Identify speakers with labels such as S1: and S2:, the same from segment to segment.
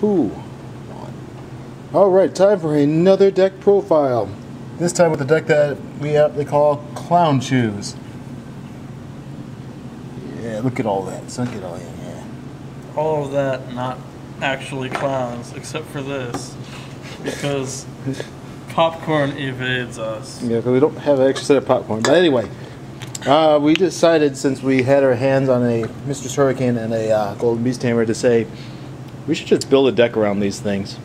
S1: 2, 1. Alright, time for another deck profile. This time with the deck that they call Clown Shoes. Yeah, look at all that. Look at all that. Yeah.
S2: All of that, not actually clowns, except for this. Because popcorn evades us.
S1: Yeah, because we don't have an extra set of popcorn. But anyway, we decided, since we had our hands on a Mistress Hurricane and a Golden Beast Tamer, to say we should just build a deck around these things.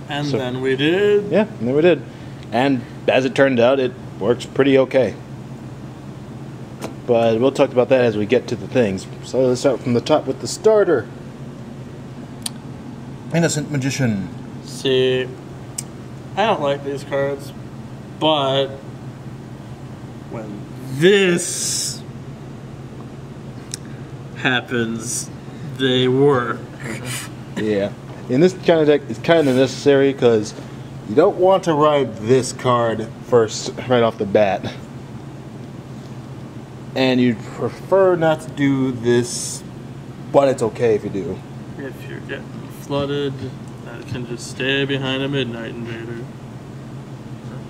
S2: And then we did.
S1: Yeah, and then we did. And as it turned out, it works pretty okay. But we'll talk about that as we get to the things. So let's start from the top with the starter. Innocent Magician.
S2: See, I don't like these cards, but when this happens, they work.
S1: Yeah. In this kind of deck, it's kind of necessary because you don't want to ride this card first, right off the bat. And you'd prefer not to do this, but it's okay if you do.
S2: If you're getting flooded, that can just stay behind a Midnight Invader.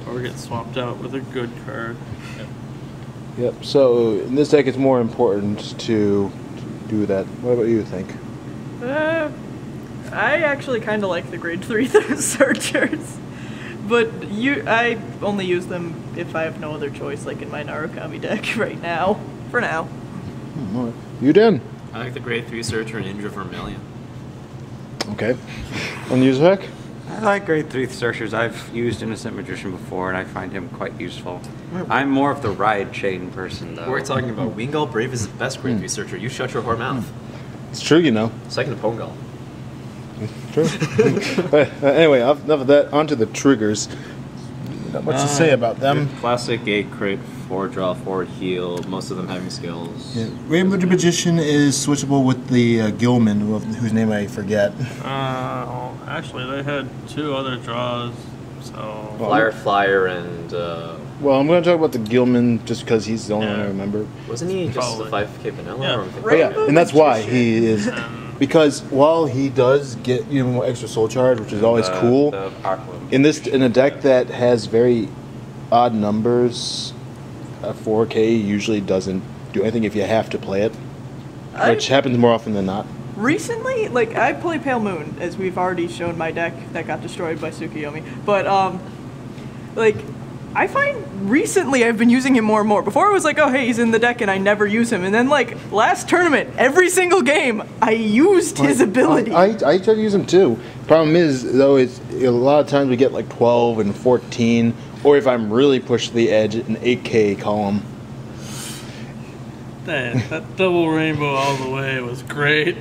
S2: Or get swapped out with a good card.
S1: Yep, so in this deck it's more important to do that. What about you think?
S3: I actually kind of like the grade 3 searchers. But I only use them if I have no other choice, like in my Narukami deck right now. For now.
S1: All right. You Dan?
S4: I like the grade 3 searcher and Ninja Vermilion.
S1: Okay. On the user deck?
S5: I like grade 3 searchers. I've used Innocent Magician before, and I find him quite useful. I'm more of the ride chain person, though.
S4: We're talking about Wingull Brave is the best grade 3 searcher. You shut your whore mouth.
S1: It's true, you know.
S4: Second to Pongal.
S1: True. Anyway, enough of that. On to the triggers. Not much to say about them.
S4: Classic 8 crit, 4 draw, 4 heal, most of them having skills.
S1: Yeah. Rainbow the Magician is switchable with the Gilman, whose name I forget.
S2: Actually, they had 2 other draws, so...
S4: Flyer, and...
S1: Well, I'm going to talk about the Gilman just because he's the only one I remember.
S4: Wasn't he just the 5k vanilla?
S2: Yeah.
S4: Or
S1: yeah, and that's why he is... Because while he does get more extra soul charge, which is always cool, in a deck that has very odd numbers, a 4K usually doesn't do anything if you have to play it, which happens more often than not.
S3: Recently, like, I play Pale Moon, as we've already shown my deck that got destroyed by Tsukiyomi, but, like, I find recently I've been using him more and more. Before I was like, oh hey, he's in the deck and I never use him. And then like last tournament, every single game, I used his ability.
S1: I try to use him too. Problem is, though, is a lot of times we get like 12 and 14, or if I'm really pushed to the edge, an 8K column.
S2: Dang, that double rainbow all the way was great.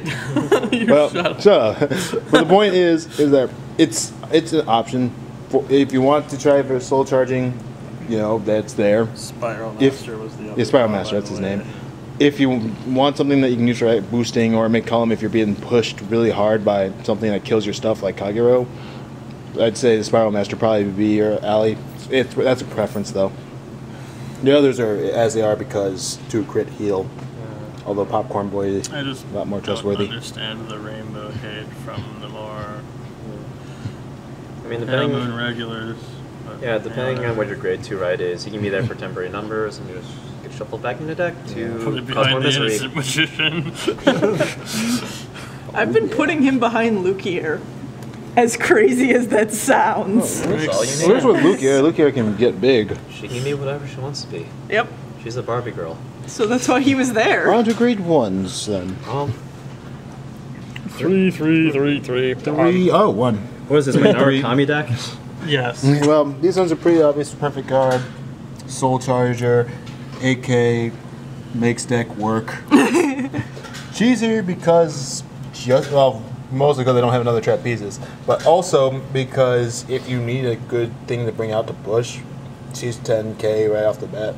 S1: Well, shut up. But the point is that it's an option. If you want to try for soul charging, you know, that's there.
S2: Spiral Master was the other.
S1: Yeah, Spiral Master, that's his name. If you want something that you can use for boosting or make column if you're being pushed really hard by something that kills your stuff like Kagero, I'd say the Spiral Master probably would be your alley. That's a preference though. The others are as they are because 2 crit heal. Although Popcorn Boy is a lot more trustworthy.
S2: I understand the rainbow hate from the more...
S4: I mean, depending
S2: on regulars.
S4: Yeah, depending on what your grade 2 ride is, he can be there for temporary numbers and just get shuffled back in the deck to cause more misery.
S2: Innocent Magician.
S3: I've been putting him behind Lukier. As crazy as that sounds.
S4: That's all you need.
S1: Where's with Lukier? Lukier can get big.
S4: She can be whatever she wants to be.
S3: Yep.
S4: She's a Barbie girl.
S3: So that's why he was there.
S1: We're on to grade 1s then.
S2: 3, 3, 3, 3.
S1: 3, oh, 1.
S4: What is this, my Narukami deck?
S2: Yes.
S1: Well, these ones are pretty obvious. Perfect guard, soul charger, AK, makes deck work. She's here because mostly because they don't have another trap pieces, but also because if you need a good thing to bring out to push, she's 10k right off the bat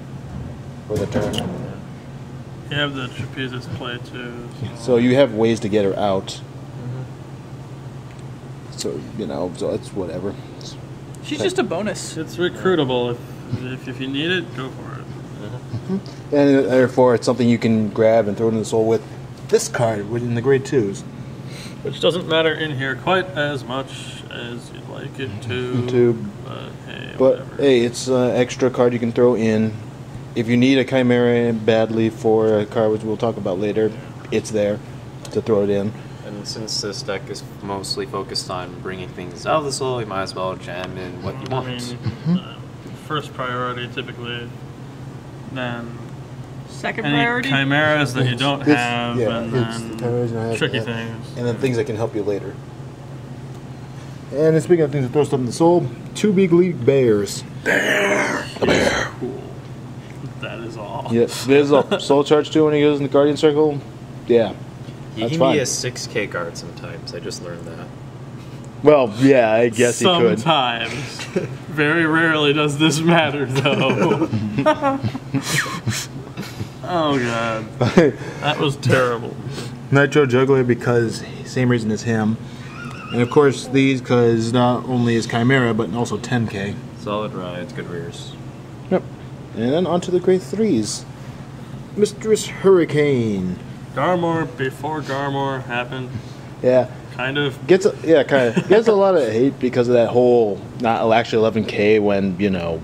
S1: for the turn.
S2: You have the trapezist play too.
S1: So you have ways to get her out. So, you know, so it's whatever.
S3: She's just a bonus.
S2: It's recruitable. If you need it, go for it.
S1: And therefore, it's something you can grab and throw it in the soul with this card in the grade 2s.
S2: Which doesn't matter in here quite as much as you'd like it to. But hey,
S1: But
S2: whatever.
S1: hey, it's an extra card you can throw in. If you need a Chimera badly for a card, which we'll talk about later, it's there to throw it in.
S4: And since this deck is mostly focused on bringing things out of the soul, you might as well jam in what you want.
S2: I mean, first priority typically, then
S3: Second
S2: any
S3: priority.
S2: chimeras that you don't have, and
S1: it's the chimeras you
S2: then
S1: have,
S2: tricky
S1: and-
S2: things.
S1: And then things that can help you later. And then speaking of things that throw stuff in the soul, 2 big league bears.
S2: Cool. That is all.
S1: Yep, there's a soul charge 2 when he goes in the guardian circle. Yeah,
S4: He
S1: that's
S4: can
S1: fine.
S4: be a 6k guard sometimes. I just learned that.
S1: Well, yeah, I guess he could.
S2: Sometimes. Very rarely does this matter, though. Oh god, that was terrible.
S1: Nitro Juggler because same reason as him. And of course these because not only is Chimera but also 10k.
S4: Solid rides, good rears.
S1: Yep. And then on to the grade 3s. Mistress Hurricane.
S2: Garmor before Garmor happened,
S1: Yeah.
S2: kind of.
S1: Gets a lot of hate because of that whole not actually 11k when, you know,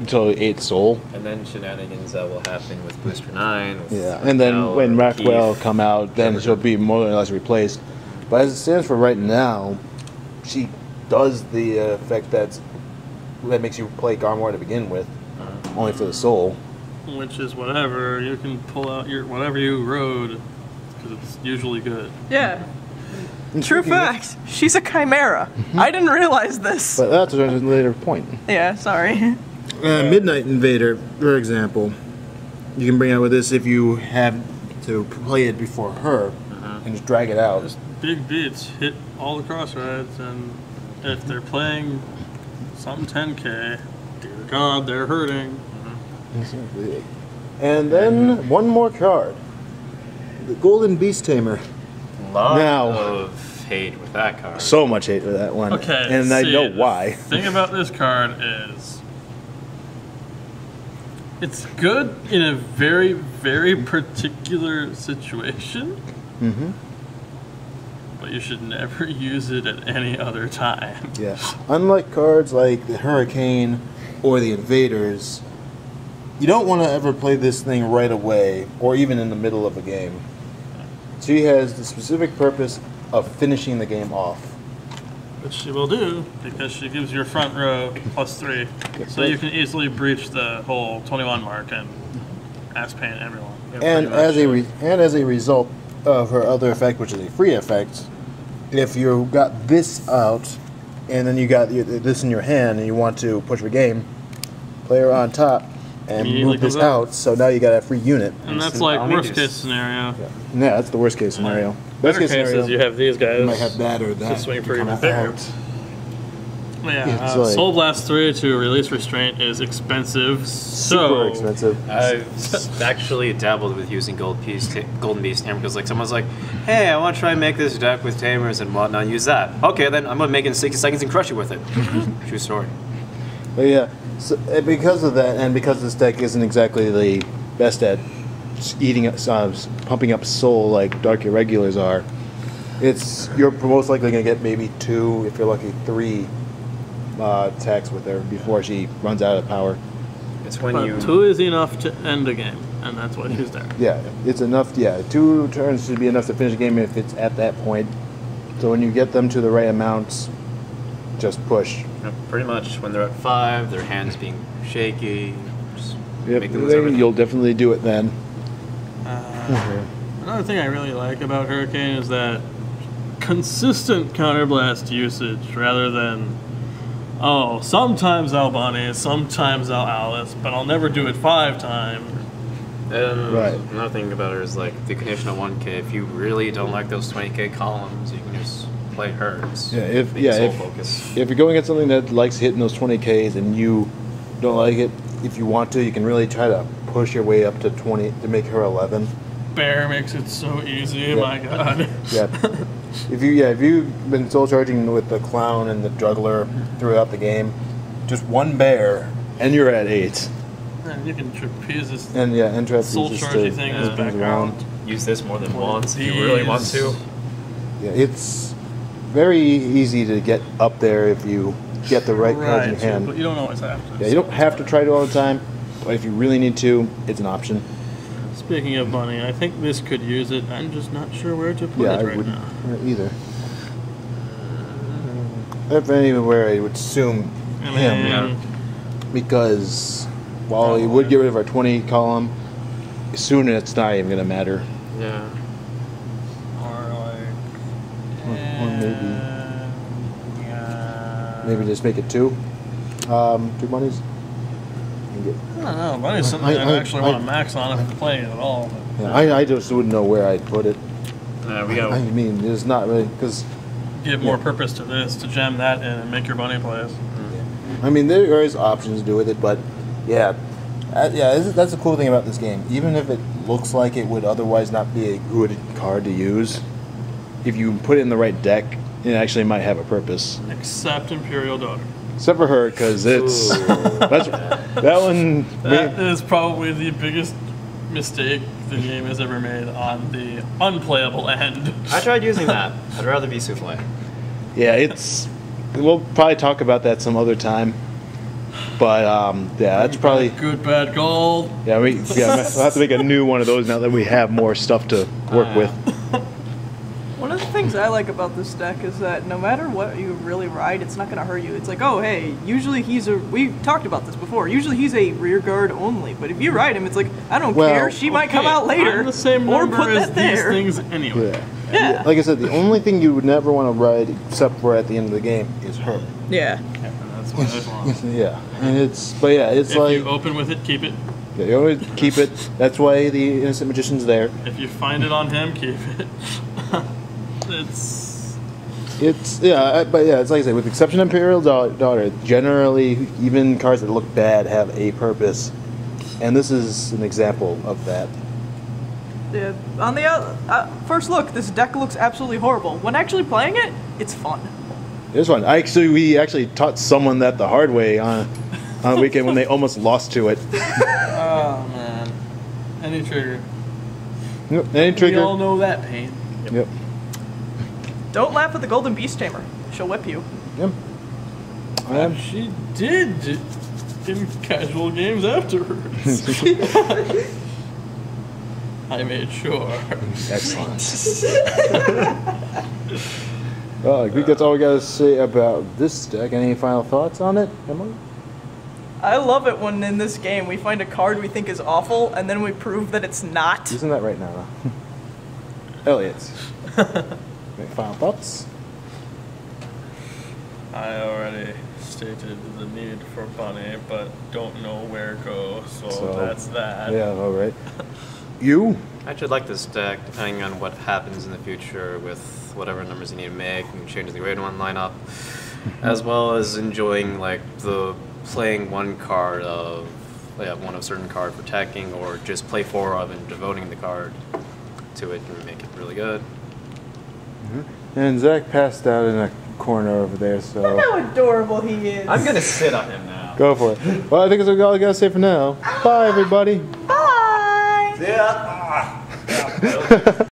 S1: until 8 soul.
S4: And then shenanigans that will happen with Booster 9. With
S1: Yeah. And then
S4: Raquel
S1: when
S4: or
S1: Rockwell
S4: Keith.
S1: come out, then she'll be more or less replaced. But as it stands for right now, she does the effect that makes you play Garmor to begin with, only for the soul.
S2: Which is whatever, you can pull out your whatever you rode, because it's usually good.
S3: Yeah.
S1: And
S3: True
S1: speaking of-
S3: facts. She's a chimera. I didn't realize this.
S1: But that's a later point.
S3: Yeah, sorry.
S1: Midnight Invader, for example, you can bring out with this if you have to play it before her and just drag it out.
S2: Just big beats hit all the cross rides, and if they're playing some 10k, dear God, they're hurting.
S1: And then one more card, the Golden Beast Tamer.
S4: Lot
S1: Now-
S4: of hate with that card.
S1: So much hate for that one.
S2: Okay,
S1: and I
S2: see,
S1: know
S2: the
S1: why.
S2: thing about this card is it's good in a very, very particular situation.
S1: Mm-hmm.
S2: But you should never use it at any other time.
S1: Yeah. Unlike cards like the Hurricane or the Invaders, you don't want to ever play this thing right away or even in the middle of a game. She has the specific purpose of finishing the game off.
S2: Which she will do, because she gives your front row +3. So you can easily breach the whole 21 mark and ass paint everyone.
S1: And as a result of her other effect, which is a free effect, if you got this out and then you got this in your hand and you want to push a game, play her on top and
S2: Immediately
S1: move this
S2: comes out.
S1: out, so now you got a free unit.
S2: And that's
S4: Instant
S2: like
S4: omnibus.
S2: worst case scenario.
S1: Yeah, that's the worst case scenario.
S2: Better
S1: Best
S2: case is you have these guys.
S1: you might have that or that.
S2: to swing for
S1: come
S2: even
S1: out.
S2: bigger. Yeah,
S1: It's like-
S2: Soul Blast 3 to release Restraint is expensive.
S1: Super
S2: So
S1: expensive.
S4: I've actually dabbled with using Golden Beast Tamer because like someone's like, hey, I want to try and make this deck with Tamers and whatnot, use that. Okay, then I'm going to make it in 60 seconds and crush it with it. True story.
S1: But yeah, so, because of that, and because this deck isn't exactly the best at pumping up soul like Dark Irregulars are, you're most likely going to get maybe 2, if you're lucky, 3 attacks with her before she runs out of power.
S4: It's when
S2: but
S4: you
S2: 2 is enough to end a game, and that's why she's there.
S1: Yeah, it's enough. Yeah, 2 turns should be enough to finish a game if it's at that point. So when you get them to the right amounts, just push.
S4: pretty much when they're at 5, their hands being shaky. Just
S1: Yep,
S4: make them lose everything.
S1: you'll definitely do it then.
S2: Another thing I really like about Hurricane is that consistent counterblast usage rather than, oh, sometimes I'll Bunny, sometimes I'll Alice, but I'll never do it 5 times.
S4: And
S1: Right.
S4: another thing about her is like the condition of 1k. If you really don't like those 20k columns, you can just play hers.
S1: Yeah, if
S4: focus.
S1: if you're going at something that likes hitting those 20Ks and you don't like it, if you want to, you can really try to push your way up to 20 to make her 11.
S2: Bear makes it so easy,
S1: Yeah.
S2: my god.
S1: Yeah. If you've been soul charging with the clown and the juggler throughout the game, just one bear and you're at 8.
S2: And you can trapeze this
S1: And yeah, and trap
S2: soul
S1: just
S2: chargey
S1: to
S2: thing
S1: move
S2: as
S1: things
S2: background.
S4: Use this more than
S2: One of
S4: once if you really want
S2: these.
S4: to.
S1: Yeah, it's very easy to get up there if you get the right cards in
S2: Right,
S1: hand.
S2: but you don't always have to.
S1: Yeah, you don't have to try it all the time, but if you really need to, it's an option.
S2: Speaking of money, I think this could use it. I'm just not sure where to put
S1: Yeah,
S2: it
S1: I
S2: right
S1: wouldn't
S2: now.
S1: either. If anywhere, I would assume
S2: I
S1: him,
S2: mean,
S1: because while he would get rid of our 20 column, soon it's not even going to matter.
S4: Yeah.
S2: or like,
S1: Or maybe.
S2: yeah.
S1: Maybe just make it 2. 2 monies. And get-
S2: I don't know. Money's something I actually want to max on if I'm playing it at all. But
S1: Yeah, I just wouldn't know where I'd put it.
S4: We
S1: I
S4: go.
S1: mean, it's not really because
S2: give more purpose to this, to jam that in and make your money plays.
S1: I mean there is options to do with it, but yeah, that's the cool thing about this game. Even if it looks like it would otherwise not be a good card to use, if you put it in the right deck, it actually might have a purpose.
S2: Except Imperial Daughter.
S1: Except for her, because it's that's that one.
S2: That is probably the biggest mistake the game has ever made on the unplayable end.
S4: I tried using that. I'd rather be souffle.
S1: Yeah, it's. We'll probably talk about that some other time. But yeah, that's probably.
S2: Good, bad, gold.
S1: Yeah, we'll have to make a new one of those now that we have more stuff to work with.
S3: One of the things I like about this deck is that no matter what you really ride, it's not going to hurt you. It's like, oh, hey, usually we talked about this before. Usually he's a rear guard only, but if you ride him, it's like, I don't care. She might come out later.
S2: I'm the same
S3: or
S2: number
S3: put
S2: as
S3: that there.
S2: these things anyway.
S1: Yeah.
S3: Yeah.
S1: Like I said, the only thing you would never want to ride except for at the end of the game is her.
S3: Yeah.
S2: Yeah, that's what I want.
S1: Yeah, and it's
S2: If
S1: like
S2: you open with it, keep it.
S1: yeah, you always keep it. That's why the innocent magician's there.
S2: If you find it on him, keep it.
S1: But yeah, it's like I say, with the exception of Imperial Daughter, generally even cards that look bad have a purpose, and this is an example of that.
S3: Yeah. On the first look, this deck looks absolutely horrible. When actually playing it, it's fun.
S1: This one, we actually taught someone that the hard way on a weekend when they almost lost to it.
S2: Oh man. Any trigger.
S1: Yep, any trigger.
S2: We all know that pain.
S1: Yep.
S3: Don't laugh at the Golden Beast Tamer. She'll whip you.
S1: Yep.
S2: She did in casual games afterwards. I made sure.
S1: Excellent. Well, I think that's all we got to say about this deck. Any final thoughts on it, Emily?
S3: I love it when in this game we find a card we think is awful and then we prove that it's not.
S1: Isn't that right now? Elliot. Any final thoughts?
S2: I already stated the need for Bunny, but don't know where to go, so that's that.
S1: Yeah, all right. You?
S4: I actually like this deck, depending on what happens in the future with whatever numbers you need to make and changing the grade 1 lineup, as well as enjoying like the playing one card of one of certain card for attacking, or just play 4 of and devoting the card to it can make it really good.
S1: And Zach passed out in a corner over there, so
S3: Look how adorable he is.
S4: I'm gonna sit on him now.
S1: go for it. Well, I think that's all I got to say for now. Bye, everybody.
S3: Bye.
S4: Yeah.